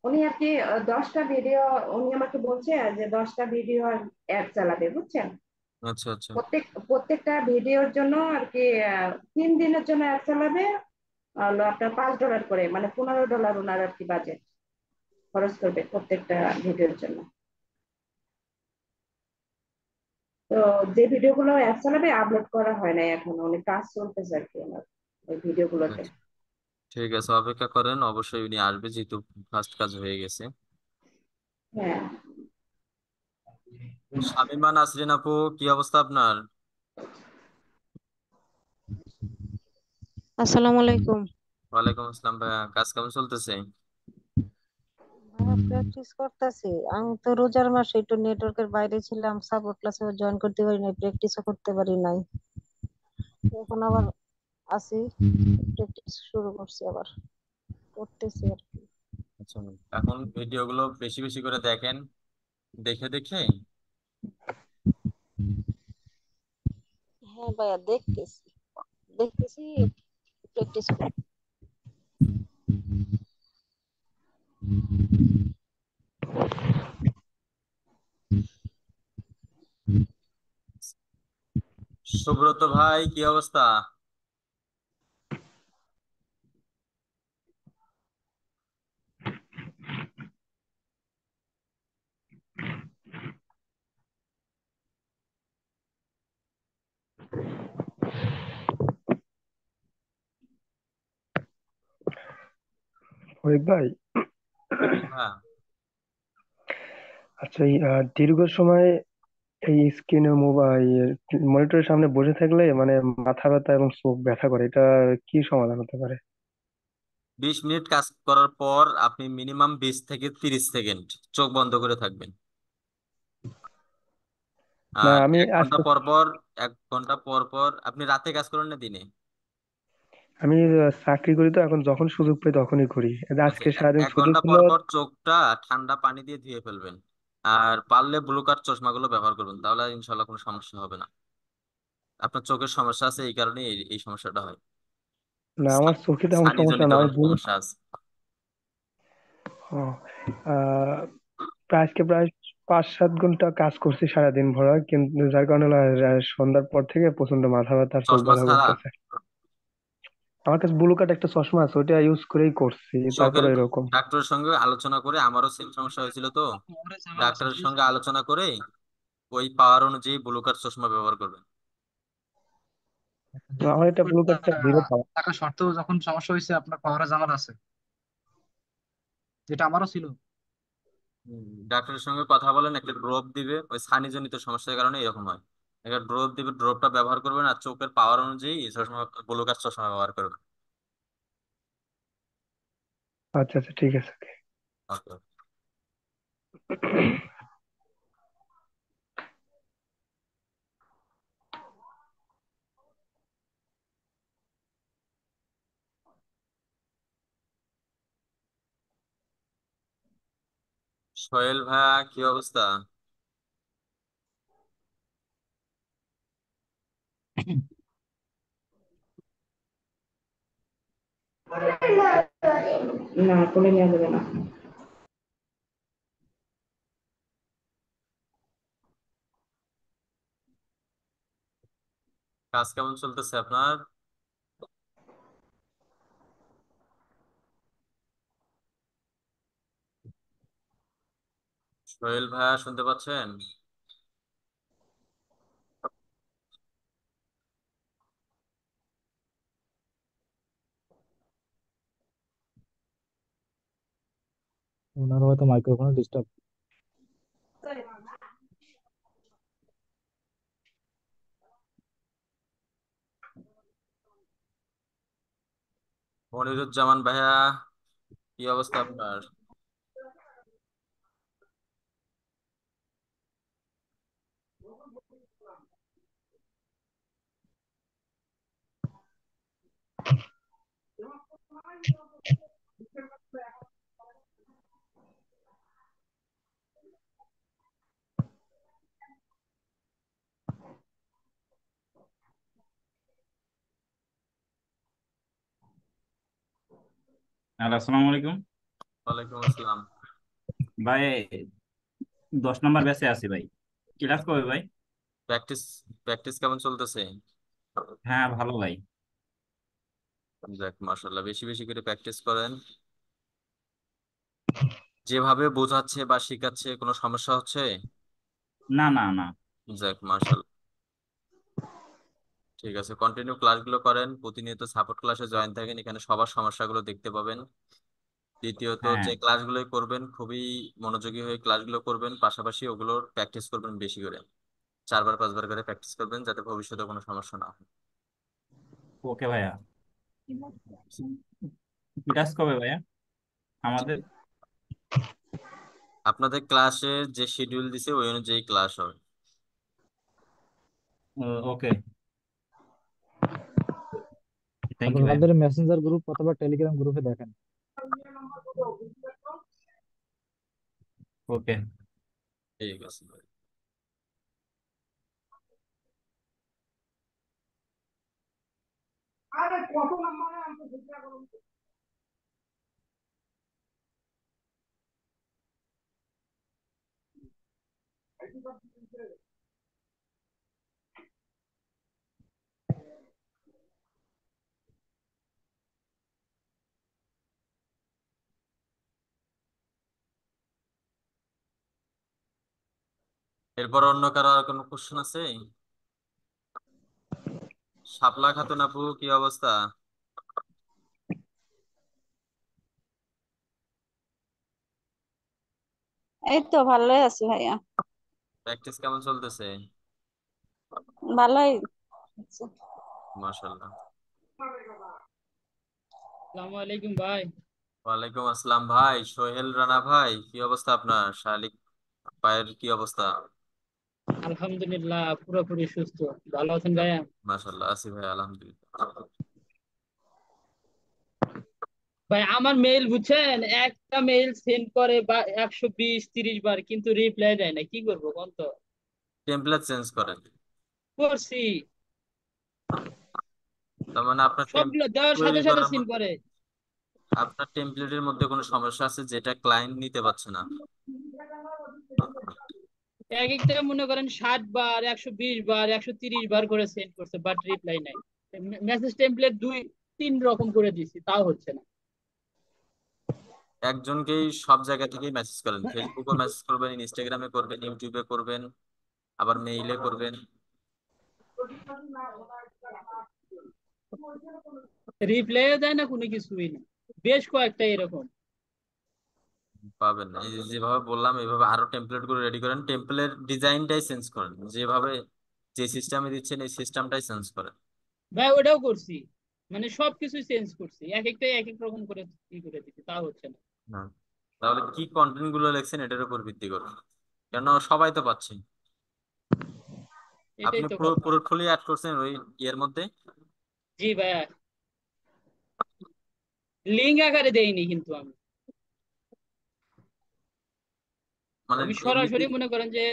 উনি আর কি 10টা ভিডিও, উনি আমাকে বলছে যে 10টা ভিডিও অ্যাড চালাবে, বুঝছেন? আচ্ছা আচ্ছা। প্রত্যেকটা ভিডিওর জন্য আর কি 3 দিনের জন্য অ্যাড চালাবে। হলো আপনার $5 করে, মানে $15 ওনার আর কি বাজেট খরচ করবে প্রত্যেকটা ভিডিওর জন্য। তো যে ভিডিওগুলো অ্যাড চালাবে আপলোড করা হয় নাই এখনো, অনেক কাজ চলতেছে আর কি ওনার ওই ভিডিওগুলোতে। আচ্ছা, ঠিক আছে, অপেক্ষা করেন, অবশ্যই উনি আসবে, যেহেতু ফার্স্ট কাজ হয়ে গেছে। হ্যাঁ। শামিমা নাসরিন আপু, কি অবস্থা আপনার? আসসালামু আলাইকুম। ওয়ালাইকুম আসসালাম ভাইয়া, কাজ কেমন চলতেছে? ভাইয়া প্র্যাকটিস করতেছি। আমি তো রোজার মাসে একটু নেটওয়ার্কের বাইরে ছিলাম, সাপোর্ট ক্লাসে জয়েন করতে পারি নাই, প্র্যাকটিসও করতে পারি নাই। এখন আবার আসি, প্র্যাকটিস শুরু করছি, আবার করতেছি আর কি। আচ্ছা, এখন ভিডিও গুলো বেশি বেশি করে দেখেন, দেখে দেখে। হ্যাঁ ভাইয়া, দেখতেছি দেখতেছি, প্র্যাকটিস করি। সুব্রত ভাই, কি অবস্থা? ফরিদ ভাই, হ্যাঁ। আচ্ছা এই দীর্ঘ সময় এই স্ক্রিনে মোবাইল মনিটরের সামনে বসে থাকলে মানে মাথা ব্যথা এবং চোখ ব্যথা করে, এটা কি সমাধান হতে পারে? 20 মিনিট কাজ করার পর আপনি মিনিমাম 20 থেকে 30 সেকেন্ড চোখ বন্ধ করে থাকবেন। না আর আমি এক ঘন্টা আজকে পর পর 1 ঘন্টা পর পর আপনি রাতে কাজ করেন না দিনে? আমি চাকরি করি তো, এখন যখন সুযোগ পাই তখনই করি। এই যে আচ্ছা, আজকে এক সারাদিন এক ছুটি ঘন্টা ছিল। পর পর চোখটা ঠান্ডা পানি দিয়ে ধুয়ে ফেলবেন। আর পারলে ব্লু কাট চশমাগুলো ব্যবহার করবেন, তাহলে ইনশাল্লাহ কোনো সমস্যা হবে না। আপনার চোখের সমস্যা আছে, এই কারণে এই সমস্যাটা হয়। না আমার চোখে তেমন ছানি সমস্যা জনিত না, আমি কোনো ভুল। সমস্যা আছে? ও, আজকে প্রায় 5-7 ঘন্টা কাজ করছি সারাদিন ভরা, কিন্তু যার কারণে হলো, সন্ধ্যার পর থেকে প্রচন্ড মাথা ব্যথা আর চোখ চশমা ব্যথা ছাড়া করতেছে। আমার কাছে ব্লু কাট একটা চশমা আছে, ওইটা ইউজ করেই করছি, চোখের তারপরে এরকম। ডাক্তারের সঙ্গে আলোচনা করে, আমারও সেম সমস্যা হয়েছিল তো, ডাক্তারের সঙ্গে আলোচনা করে ওই পাওয়ার অনুযায়ী ব্লু কাট চশমা ব্যবহার করবেন। আমার এটা ব্লু কাটটা জিরো পাওয়া। থাকা সত্ত্বেও যখন সমস্যা হয়েছে আপনার পাওয়ারে ঝামেলা আছে, যেটা আমারও ছিল। ডাক্তারের সঙ্গে কথা বলেন, একটা ড্রপ দিবে, ওই ছানিজনিত সমস্যার কারণে এরকম হয়। একটা ড্রপ দিবে, ড্রপটা ব্যবহার করবেন আর চোখের পাওয়ার অনুযায়ী চশমা, ব্লু কাট চশমা ব্যবহার করবেন। আচ্ছা আচ্ছা, ঠিক আছে। Okay. সোহেল ভাই, কি অবস্থা? না, কোলে নেওয়া যাবে না। কাজ কেমন চলতেছে আপনার? সোহেল ভাই, শুনতে পাচ্ছেন? ওনার হয়তো মাইক্রোফোনে ডিস্টার্ব। মনিরুজ্জামান ভাইয়া, কি অবস্থা আপনার? হ্যালো, আসসালামু আলাইকুম। ওয়ালাইকুম আসসালাম। ভাই 10 নম্বর ব্যাচে আছি ভাই, ক্লাস কবে ভাই? প্র্যাকটিস প্র্যাকটিস কেমন চলতেছে? হ্যাঁ ভালো ভাই। যাক, মাশাআল্লাহ, বেশি বেশি করে প্র্যাকটিস করেন। যেভাবে বোঝাচ্ছে বা শিখাচ্ছে কোনো সমস্যা হচ্ছে? না না না। যাক, মাশাআল্লাহ, ঠিক আছে, কন্টিনিউ ক্লাসগুলো করেন, প্রতিনিয়ত সাপোর্ট ক্লাসে জয়েন থাকেন, এখানে সবার সমস্যাগুলো দেখতে পাবেন। দ্বিতীয়ত, হ্যাঁ যে ক্লাসগুলোই করবেন খুবই মনোযোগী হয়ে ক্লাসগুলো করবেন, পাশাপাশি ওগুলোর প্র্যাকটিস করবেন বেশি করে, 4 বার 5 বার করে প্র্যাকটিস করবেন, যাতে ভবিষ্যতে কোনো সমস্যা না হয়। ওকে ভাইয়া। ক্লাস কবে ভাইয়া আমাদের? আপনাদের ক্লাসের যে শিডিউল দিছে ওই অনুযায়ী ক্লাস হবে। ওকে, থ্যাংক ইউ ভাইয়া। আপনাদের মেসেঞ্জার গ্রুপ অথবা টেলিগ্রাম গ্রুপে দেখেন। ওকে। ঠিক আছে। এরপর অন্য কারো আর কোনো কোশ্চেন আছে? শাপলা খাতুন আপু, কি অবস্থা? এই তো ভালোই আছি ভাইয়া। প্র্যাকটিস কেমন চলতেছে? ভালোই আছি। মাশাআল্লাহ। আসসালামু আলাইকুম ভাই। ওয়ালাইকুম আসসালাম ভাই, সোহেল রানা ভাই, কি অবস্থা আপনার? শালিক ভাইয়ের কি অবস্থা? আলহামদুলিল্লাহ পুরোপুরি সুস্থ। ভালো আছেন ভাইয়া? মাশাআল্লাহ, আছি ভাই, আলহামদুলিল্লাহ। ভাই আমার মেইল বুঝছেন, একটা মেইল সেন্ড করে বা 120-30 বার, কিন্তু রিপ্লাই দেয় না, কি করবো কোন তো? টেমপ্লেট চেঞ্জ করেন। করছি, তার মানে আপনার সবগুলো দেওয়ার সাথে তৈরি সাথে করার সিন করে। আপনার টেমপ্লেটের মধ্যে কোনো সমস্যা আছে যেটা ক্লায়েন্ট নিতে পারছে না। এক একটা মনে করেন 60 বার, 120 বার, 130 বার করে সেন্ড করছে, বাট রিপ্লাই নাই। মেসেজ টেমপ্লেট 2-3 রকম করে দিছি, তাও হচ্ছে না। একজনকেই সব জায়গা থেকেই মেসেজ করেন, ফেসবুকে মেসেজ করবেন, ইনস্টাগ্রামে করবেন, ইউটিউবে করবেন, আবার মেইলে করবেন, রিপ্লাইও দেয় না, কোনো কিছুই না। বেশ কয়েকটা এরকম। পাবেন না। এই যে যেভাবে বললাম এইভাবে আরো টেমপ্লেট গুলো রেডি করেন, টেমপ্লেট ডিজাইনটাই চেঞ্জ করেন, যেভাবে যে সিস্টেমে দিচ্ছেন এই সিস্টেমটাই চেঞ্জ করেন। ভাই ওটাও করছি, মানে সবকিছু চেঞ্জ করছি, এক একটা এক এক রকম করে ই করে দিচ্ছি, তাও হচ্ছে না। হ্যাঁ, তাহলে কি কন্টেন্ট গুলো লিখছেন এটার উপর ভিত্তি করুন, কেন সবাই তো পাচ্ছে। এটাই আপনি তো পুরো কথা। পোর্টফোলিও অ্যাড করছেন ওই ইয়ের মধ্যে? জি ভাইয়া, লিঙ্ক আকারে দেইনি কিন্তু আমি মানে আমি এমনিতে সরাসরি মনে করেন যে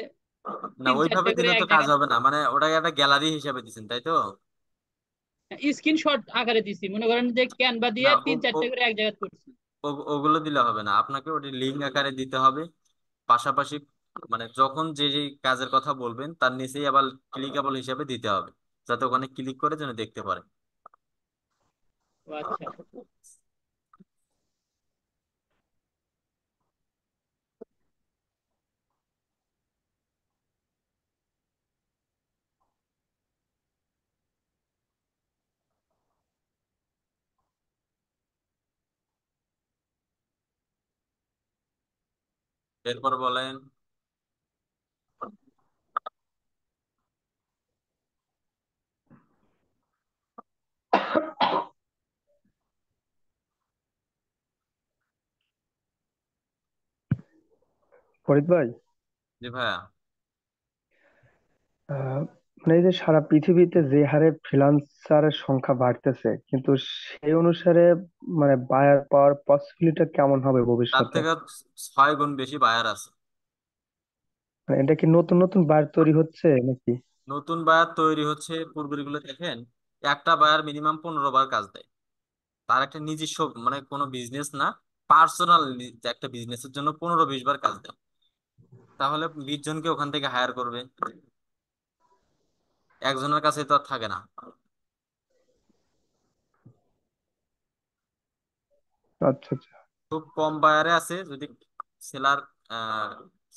না, তিন ওইভাবে চারটে করে দিলে এক তো কাজ জায়গায় হবে না, মানে ওটাকে একটা গ্যালারি হিসাবে দিচ্ছেন তাই তো? স্ক্রিনশট আকারে দিছি, মনে করেন যে ক্যানভা দিয়ে না, তিন চারটে করে এক জায়গায় করছি। ওগুলো দিলে হবে না, আপনাকে ওটি লিঙ্ক আকারে দিতে হবে। পাশাপাশি মানে যখন যে যে কাজের কথা বলবেন তার নিচেই আবার ক্লিকেবল হিসাবে দিতে হবে, যাতে ওখানে ক্লিক করে যেন দেখতে পারে। ও আচ্ছা। এরপর বলেন। ফরিদ ভাই, জি ভাইয়া। মানে এই যে সারা পৃথিবীতে যে হারে ফ্রিল্যান্সারের সংখ্যা বাড়তেছে, কিন্তু সেই অনুসারে মানে বায়ার পাওয়ার পসিবিলিটি কেমন হবে তার ভবিষ্যতে? থেকে 6 গুণ বেশি বায়ার আছে। মানে এটা কি নতুন নতুন বায়ার তৈরি হচ্ছে নাকি? নতুন বায়ার তৈরি হচ্ছে, পূর্বের গুলো দেখেন, একটা বায়ার মিনিমাম 15 বার কাজ দেয়। তার একটা নিজস্ব মানে কোনো বিজনেস না, পার্সোনাল একটা বিজনেসের জন্য 15-20 বার কাজ দেয়। তাহলে 20 জনকে ওখান থেকে হায়ার করবে, একজনের কাছে তো আর থাকে না। আচ্ছা আচ্ছা। খুব কম বায়ারে আছে, যদি সেলার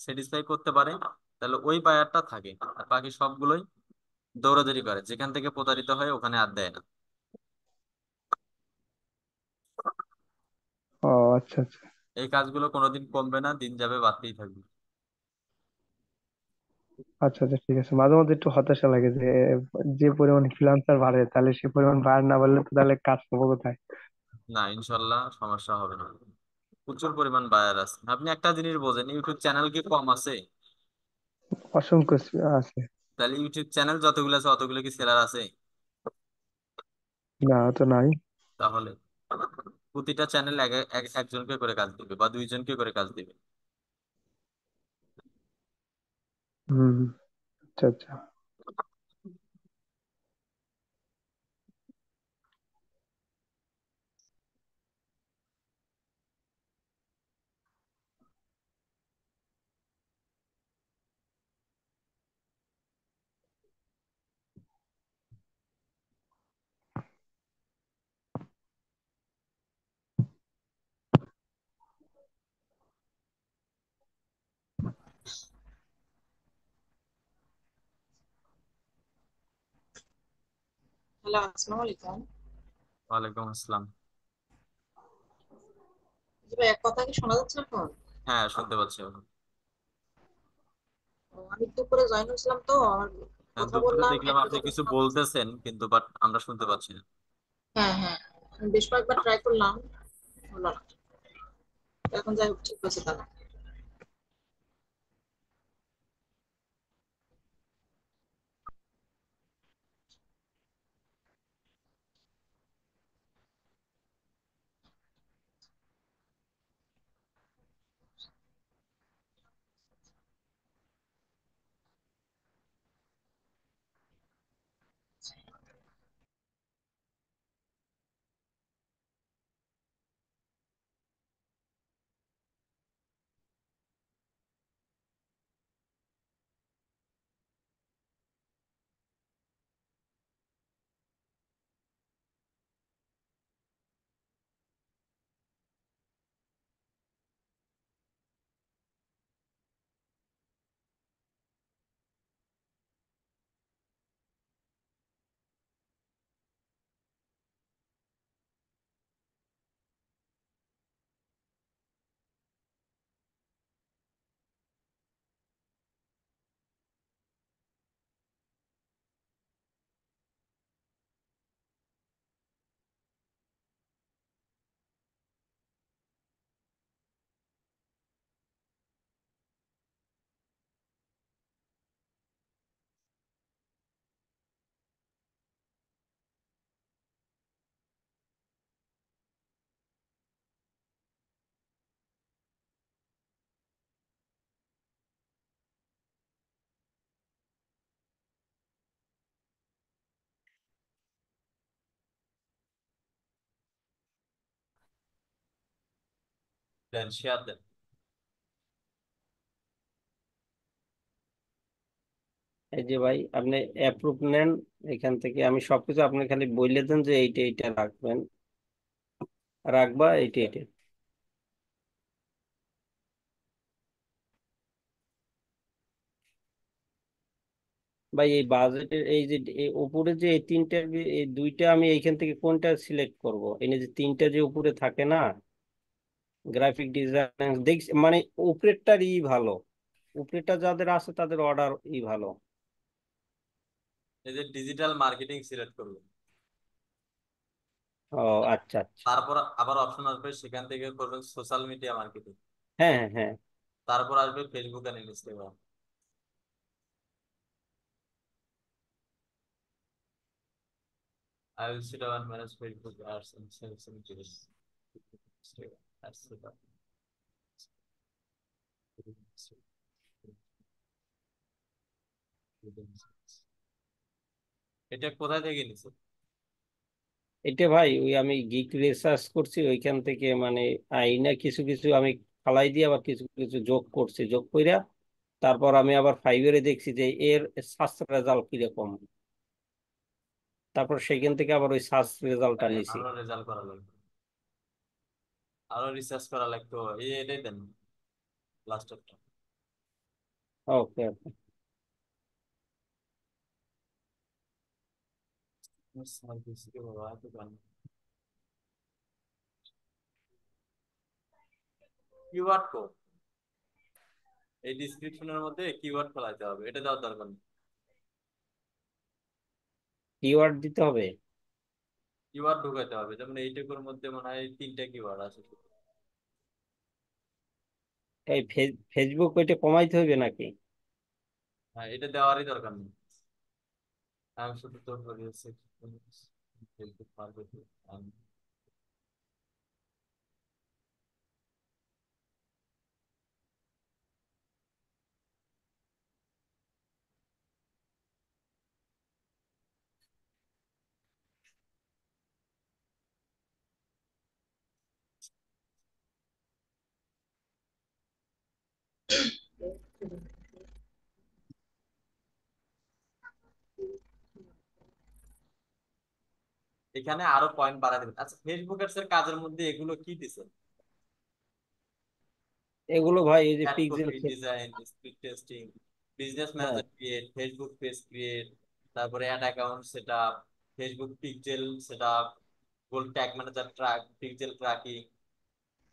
স্যাটিসফাই করতে পারে তাহলে ওই বায়ারটা থাকে, আর বাকি সবগুলোই দৌড়াদৌড়ি করে, যেখান থেকে প্রতারিত হয় ওখানে আর দেয় না। ও আচ্ছা আচ্ছা। এই কাজগুলো কোনোদিন কমবে না, দিন যাবে বাড়তেই থাকবে। আচ্ছা আচ্ছা, ঠিক আছে। মাঝে মাঝে একটু হতাশা লাগে যে যে পরিমাণ ফ্রিল্যান্সার বাড়ে, তাহলে সে পরিমাণ বায়ার না বাড়লে তো তাহলে কাজ পাবো কোথায়? না, ইনশাল্লাহ সমস্যা হবে না, প্রচুর পরিমাণ বায়ার আছে। আপনি একটা জিনিস বোঝেন, ইউটিউব চ্যানেল কি কম আছে? অসংখ্য আছে। তাহলে ইউটিউব চ্যানেল যতগুলো আছে অতগুলো কি সেলার আছে? না, তো নাই। তাহলে প্রতিটা চ্যানেল একজনকে করে কাজ দিবে বা 2 জনকে করে কাজ দিবে। হম। আচ্ছা আচ্ছা। হ্যালো, আসসালামু আলাইকুম। ওয়ালাইকুম আসসালাম। জি ভাই, এক কথা কি শোনা যাচ্ছে এখন? হ্যাঁ, শুনতে পাচ্ছি এখন। আমি দুপুরে জয়েন হয়েছিলাম তো আমার হ্যাঁ, কথা দুপুরে বললাম দেখলাম একটু আপনি যখন কিছু বলতেছেন কিন্তু বাট আমরা শুনতে পাচ্ছি না। হ্যাঁ হ্যাঁ, আমি বেশ কয়েকবার ট্রাই করলাম, হলো না। এখন যাই হোক, ঠিক আছে তাহলে। দেন শেয়ার দেন। এই যে ভাই আপনি অ্যাপ্রুভ নেন, এখান থেকে আমি সবকিছু আপনি খালি বললে দেন যে এইটা এইটা রাখবেন, রাখবা এইটা এইটা। ভাই এই বাজেটের এই যে এই উপরে যে এই তিনটা এই দুইটা আমি এইখান থেকে কোনটা সিলেক্ট করব? এই যে তিনটা যে উপরে থাকে না, গ্রাফিক ডিজাইন দেখছি মানে উপরেরটারই ভালো, উপরেরটা যাদের আছে তাদের অর্ডার ভালো। এই যে ডিজিটাল মার্কেটিং সিলেক্ট করবেন, ও আচ্ছা আচ্ছা। তারপর আবার অপশন আসবে, সেখান থেকে করবেন সোশ্যাল মিডিয়া মার্কেটিং। হ্যাঁ হ্যাঁ হ্যাঁ। তারপর আসবে Facebook and Instagram. I will sit down and manage Facebook ads and send some tips. Ads set up. এটা কোথায় থেকে নিছো? এটা ভাই ওই আমি গিক রিসার্চ করছি ওইখান থেকে, মানে আইনা কিছু কিছু আমি ফালাই দিয়ে আবার কিছু কিছু যোগ করছি, যোগ কইরা তারপর আমি আবার ফাইবারে দেখছি যে এর সার্চ রেজাল্ট কিরকম, তারপর সেখান থেকে আবার ওই সার্চ রেজাল্টটা নিছি। আরো রেজাল্ট করা লাগবে, আরো রিসার্চ করা লাগতো। এটাই দেন লাস্টেরটা। ওকে ওকে। সার্ভিস কে বাবা তো গান কিওয়ার্ড কোড, এই ডেসক্রিপশনের মধ্যে কিওয়ার্ড ফেলাইতে হবে, এটা দেওয়ার দরকার নেই। কিওয়ার্ড দিতে হবে? কিওয়ার্ড ঢুকাইতে হবে, যেমন এইটুকুর মধ্যে মনে হয় 3টা কিওয়ার্ড আছে। এই ফেসবুক ওইটা কমাইতে হবে নাকি? হ্যাঁ, এটা দেওয়ারই দরকার নেই। আমি শুধু তোর বলিয়েছি ফেসবুক মার্কেটিং। এখানে আরো পয়েন্ট বাড়া দিবেন। আচ্ছা, ফেসবুক এর কাজের মধ্যে এগুলো কি দিছে? এগুলো ভাই এই যে ad pixel. Copy, design, speed testing, business হ্যাঁ। Manager create, Facebook page create, তারপরে ad account setup, Facebook pixel setup, goal tag manager track, pixel tracking,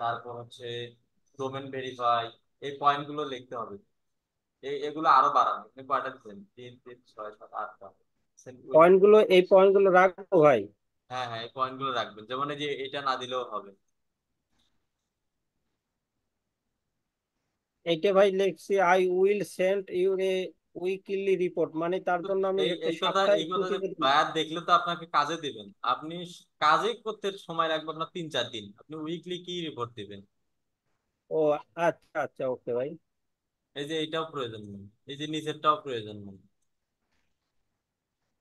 তারপর হচ্ছে ডোমেন ভেরিফাই। এই পয়েন্ট গুলো লিখতে হবে। এগুলো আরো বাড়ানো। আপনি কয়টা দিচ্ছেন? 3 3 6 7 8টা। পয়েন্ট গুলো এই পয়েন্ট গুলো রাখবো ভাই? হ্যাঁ হ্যাঁ, এই পয়েন্ট গুলো রাখবেন, যেমন এই যে এটা না দিলেও হবে। এইটা ভাই লিখছি I will send your A weekly report, মানে তার তো জন্য আমি এই একটা এই কথা সাপ্তাহিক এই কথা যে প্রতিবেদন। বায়ার দেখলে তো আপনাকে কাজে দিবেন, আপনি কাজে করতে সময় লাগবে আপনার 3-4 দিন, আপনি উইকলি কি রিপোর্ট দিবেন? ও আচ্ছা আচ্ছা, ওকে ভাই। এই যে এইটাও প্রয়োজন নেই, এই যে নিচেরটাও প্রয়োজন নেই।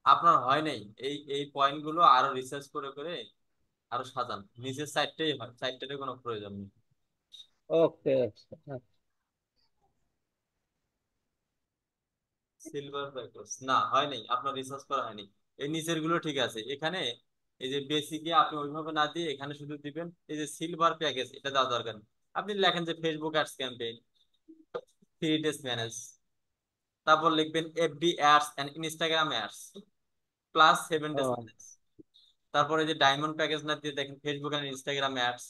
আপনার হয় নাই, এই এই পয়েন্ট গুলো আরো রিসার্চ করে করে আরো সাজান, নিচের সাইডটাই হয়, সাইডটাতে কোনো প্রয়োজন নেই। ওকে আচ্ছা। সিলভার প্যাকেজ না, হয় নাই, আপনার রিসার্চ করা হয়নি। এই নিচের গুলো ঠিক আছে, এখানে এই যে বেসিকে আপনি ওইভাবে না দিয়ে এখানে শুধু দিবেন এই যে সিলভার প্যাকেজ, এটা দেওয়া দরকার নেই। আপনি লেখেন যে Facebook ads campaign 3 days manage, তারপর লিখবেন FB ads and Instagram ads plus 7 days ও ম্যানেজ। তারপরে যে ডায়মন্ড প্যাকেজ না দিয়ে দেখেন Facebook and Instagram ads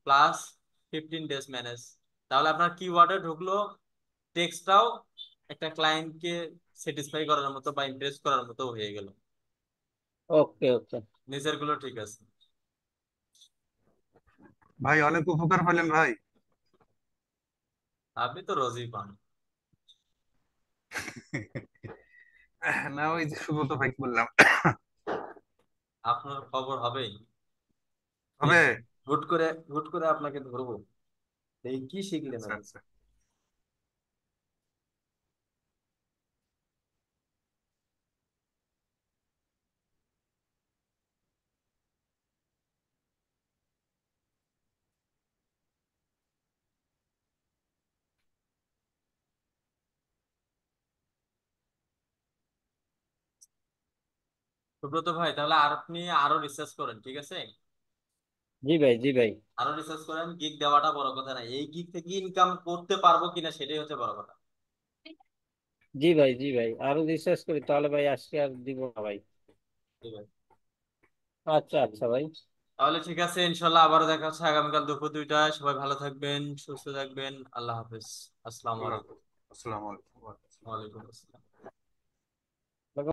plus 15 days manage. তাহলে আপনার কিওয়ার্ডে ঢুকলো, টেক্সটটাও একটা ক্লায়েন্টকে স্যাটিসফাই করার মতো বা ইমপ্রেস করার মতো হয়ে গেল। ওকে ওকে। নিচের গুলো ঠিক আছে। ভাই অনেক উপকার পেলেন ভাই। আপনি তো রোজই পান। না ওই যে সুব্রত ভাই বললাম। আপনার খবর হবেই, হবে। হুট করে হুট করে আপনাকে ধরবো, এই কি শিখলেন আচ্ছা আপনি? আচ্ছা। সুব্রত ভাই, তাহলে আর আপনি আরো রিসার্চ করেন, ঠিক আছে? জি ভাই জি ভাই। আরো রিসার্চ করেন, গিগ দেওয়াটা বড় কথা না, এই গিগ থেকে ইনকাম করতে পারবো কিনা সেটাই হচ্ছে বড় কথা। জি ভাই জি ভাই, আরো রিসার্চ করি তাহলে ভাই, আজকে আর দিব না ভাই। ঠিক আছে, আচ্ছা আচ্ছা ভাই। তাহলে ঠিক আছে, ইনশাল্লাহ আবারও দেখা হচ্ছে আগামীকাল দুপুর 2টায়। সবাই ভালো থাকবেন, সুস্থ থাকবেন, আল্লাহ হাফেজ। আসসালামু আল্লাহ আলাইকুম। হাফেজ। আসসালামু আলাইকুম। ওয়ালাইকুম আসসালাম।